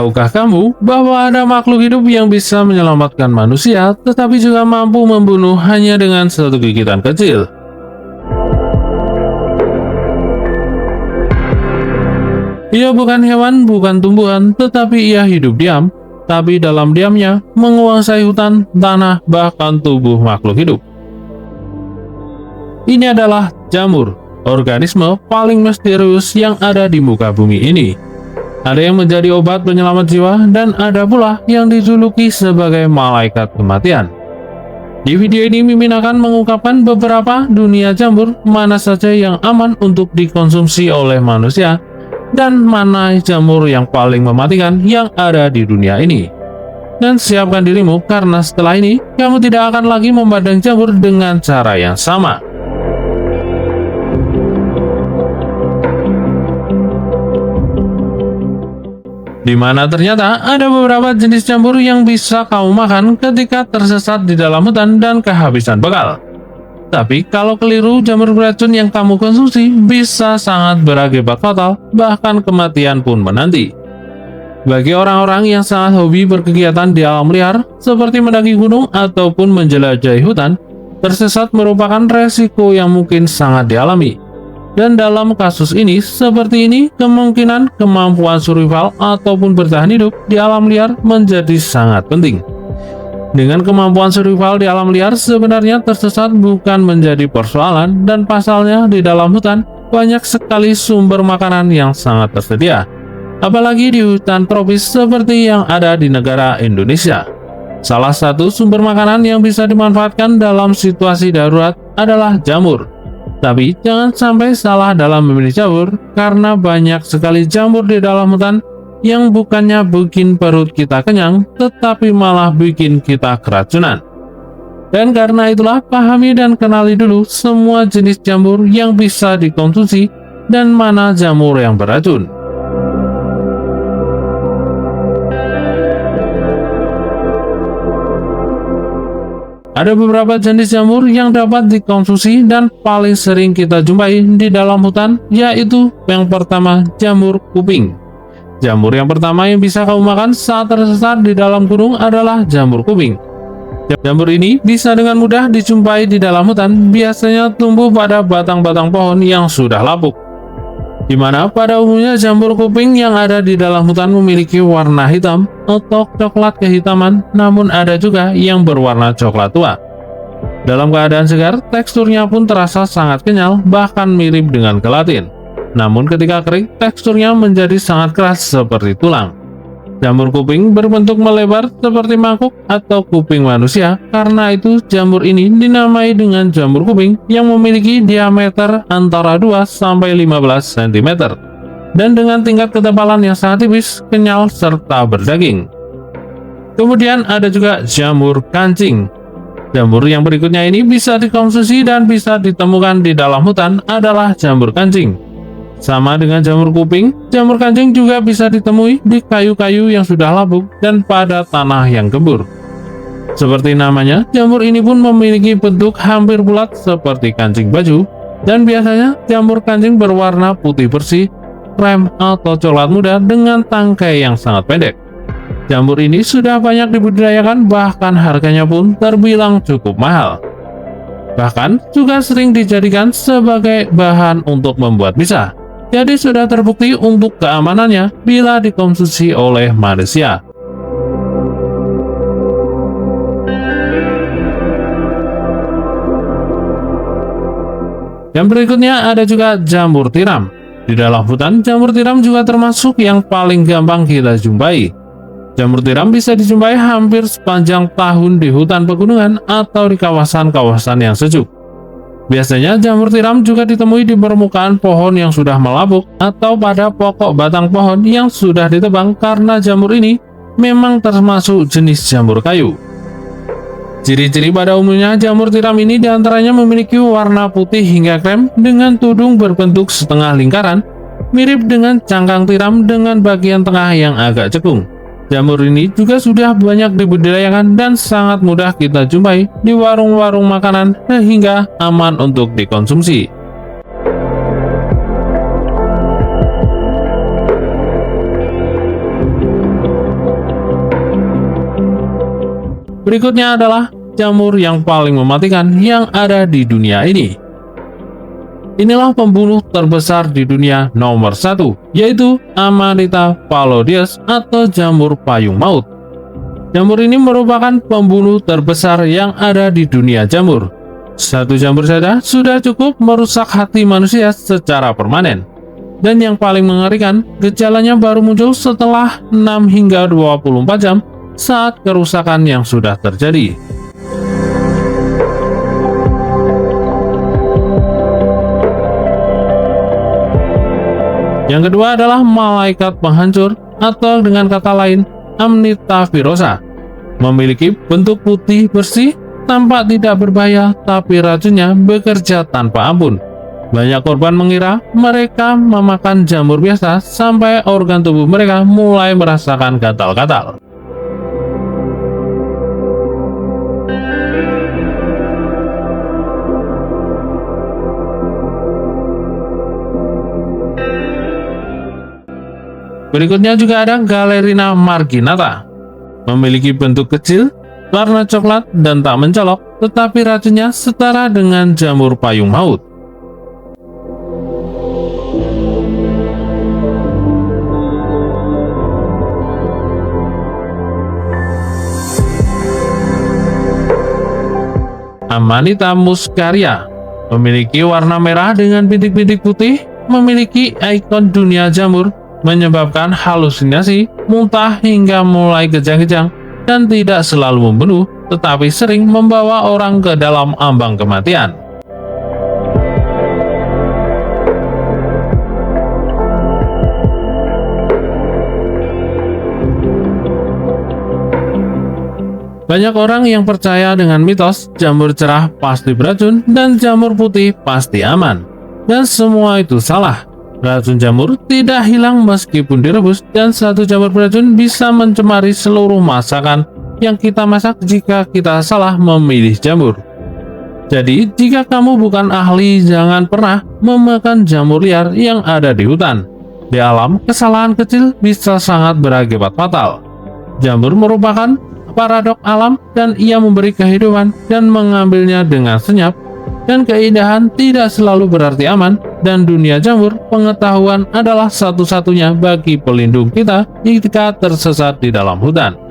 Tahukah kamu bahwa ada makhluk hidup yang bisa menyelamatkan manusia, tetapi juga mampu membunuh hanya dengan satu gigitan kecil? Ia bukan hewan, bukan tumbuhan, tetapi ia hidup diam, tapi dalam diamnya menguasai hutan, tanah, bahkan tubuh makhluk hidup. Ini adalah jamur, organisme paling misterius yang ada di muka bumi ini. Ada yang menjadi obat penyelamat jiwa, dan ada pula yang dijuluki sebagai malaikat kematian. Di video ini Mimin akan mengungkapkan beberapa dunia jamur, mana saja yang aman untuk dikonsumsi oleh manusia, dan mana jamur yang paling mematikan yang ada di dunia ini. Dan siapkan dirimu, karena setelah ini kamu tidak akan lagi memandang jamur dengan cara yang sama. Di mana ternyata ada beberapa jenis jamur yang bisa kamu makan ketika tersesat di dalam hutan dan kehabisan bekal. Tapi kalau keliru, jamur beracun yang kamu konsumsi bisa sangat berakibat fatal, bahkan kematian pun menanti. Bagi orang-orang yang sangat hobi berkegiatan di alam liar, seperti mendaki gunung ataupun menjelajahi hutan, tersesat merupakan resiko yang mungkin sangat dialami. Dan dalam kasus ini, seperti ini, kemungkinan kemampuan survival ataupun bertahan hidup di alam liar menjadi sangat penting. Dengan kemampuan survival di alam liar, sebenarnya tersesat bukan menjadi persoalan, dan pasalnya di dalam hutan banyak sekali sumber makanan yang sangat tersedia. Apalagi di hutan tropis seperti yang ada di negara Indonesia. Salah satu sumber makanan yang bisa dimanfaatkan dalam situasi darurat adalah jamur. Tapi jangan sampai salah dalam memilih jamur, karena banyak sekali jamur di dalam hutan yang bukannya bikin perut kita kenyang, tetapi malah bikin kita keracunan. Dan karena itulah, pahami dan kenali dulu semua jenis jamur yang bisa dikonsumsi dan mana jamur yang beracun. Ada beberapa jenis jamur yang dapat dikonsumsi dan paling sering kita jumpai di dalam hutan, yaitu yang pertama, jamur kuping. Jamur yang pertama yang bisa kamu makan saat tersesat di dalam gunung adalah jamur kuping. Jamur ini bisa dengan mudah dijumpai di dalam hutan, biasanya tumbuh pada batang-batang pohon yang sudah lapuk. Di mana pada umumnya jamur kuping yang ada di dalam hutan memiliki warna hitam atau coklat kehitaman, namun ada juga yang berwarna coklat tua. Dalam keadaan segar, teksturnya pun terasa sangat kenyal, bahkan mirip dengan gelatin. Namun ketika kering, teksturnya menjadi sangat keras seperti tulang. Jamur kuping berbentuk melebar seperti mangkuk atau kuping manusia. Karena itu jamur ini dinamai dengan jamur kuping yang memiliki diameter antara 2-15 cm dan dengan tingkat ketebalan yang sangat tipis, kenyal, serta berdaging. Kemudian ada juga jamur kancing. Jamur yang berikutnya ini bisa dikonsumsi dan bisa ditemukan di dalam hutan adalah jamur kancing. Sama dengan jamur kuping, jamur kancing juga bisa ditemui di kayu-kayu yang sudah lapuk dan pada tanah yang gembur. Seperti namanya, jamur ini pun memiliki bentuk hampir bulat seperti kancing baju, dan biasanya jamur kancing berwarna putih bersih, krem atau coklat muda dengan tangkai yang sangat pendek. Jamur ini sudah banyak dibudidayakan, bahkan harganya pun terbilang cukup mahal. Bahkan juga sering dijadikan sebagai bahan untuk membuat pizza. Jadi sudah terbukti untuk keamanannya bila dikonsumsi oleh manusia. Yang berikutnya ada juga jamur tiram. Di dalam hutan, jamur tiram juga termasuk yang paling gampang kita jumpai. Jamur tiram bisa dijumpai hampir sepanjang tahun di hutan pegunungan atau di kawasan-kawasan yang sejuk. Biasanya jamur tiram juga ditemui di permukaan pohon yang sudah melapuk atau pada pokok batang pohon yang sudah ditebang, karena jamur ini memang termasuk jenis jamur kayu. Ciri-ciri pada umumnya jamur tiram ini diantaranya memiliki warna putih hingga krem dengan tudung berbentuk setengah lingkaran, mirip dengan cangkang tiram dengan bagian tengah yang agak cekung. Jamur ini juga sudah banyak dibudidayakan dan sangat mudah kita jumpai di warung-warung makanan sehingga aman untuk dikonsumsi. Berikutnya adalah jamur yang paling mematikan yang ada di dunia ini. Inilah pembunuh terbesar di dunia nomor 1, yaitu Amanita phalloides atau jamur payung maut. Jamur ini merupakan pembunuh terbesar yang ada di dunia jamur. Satu jamur saja sudah cukup merusak hati manusia secara permanen. Dan yang paling mengerikan, gejalanya baru muncul setelah 6 hingga 24 jam saat kerusakan yang sudah terjadi. Yang kedua adalah malaikat penghancur atau dengan kata lain Amanita virosa. Memiliki bentuk putih bersih, tampak tidak berbahaya, tapi racunnya bekerja tanpa ampun. Banyak korban mengira mereka memakan jamur biasa sampai organ tubuh mereka mulai merasakan gatal-gatal. Berikutnya juga ada Galerina marginata. Memiliki bentuk kecil, warna coklat dan tak mencolok, tetapi racunnya setara dengan jamur payung maut. Amanita muscaria memiliki warna merah dengan bintik-bintik putih, memiliki ikon dunia jamur, menyebabkan halusinasi, muntah hingga mulai kejang-kejang, dan tidak selalu membunuh, tetapi sering membawa orang ke dalam ambang kematian. Banyak orang yang percaya dengan mitos jamur cerah pasti beracun dan jamur putih pasti aman. Dan semua itu salah. Racun jamur tidak hilang meskipun direbus, dan satu jamur beracun bisa mencemari seluruh masakan yang kita masak jika kita salah memilih jamur. Jadi, jika kamu bukan ahli, jangan pernah memakan jamur liar yang ada di hutan. Di alam, kesalahan kecil bisa sangat berakibat fatal. Jamur merupakan paradok alam, dan ia memberi kehidupan dan mengambilnya dengan senyap. Dan keindahan tidak selalu berarti aman, dan dunia jamur pengetahuan adalah satu-satunya bagi pelindung kita jika tersesat di dalam hutan.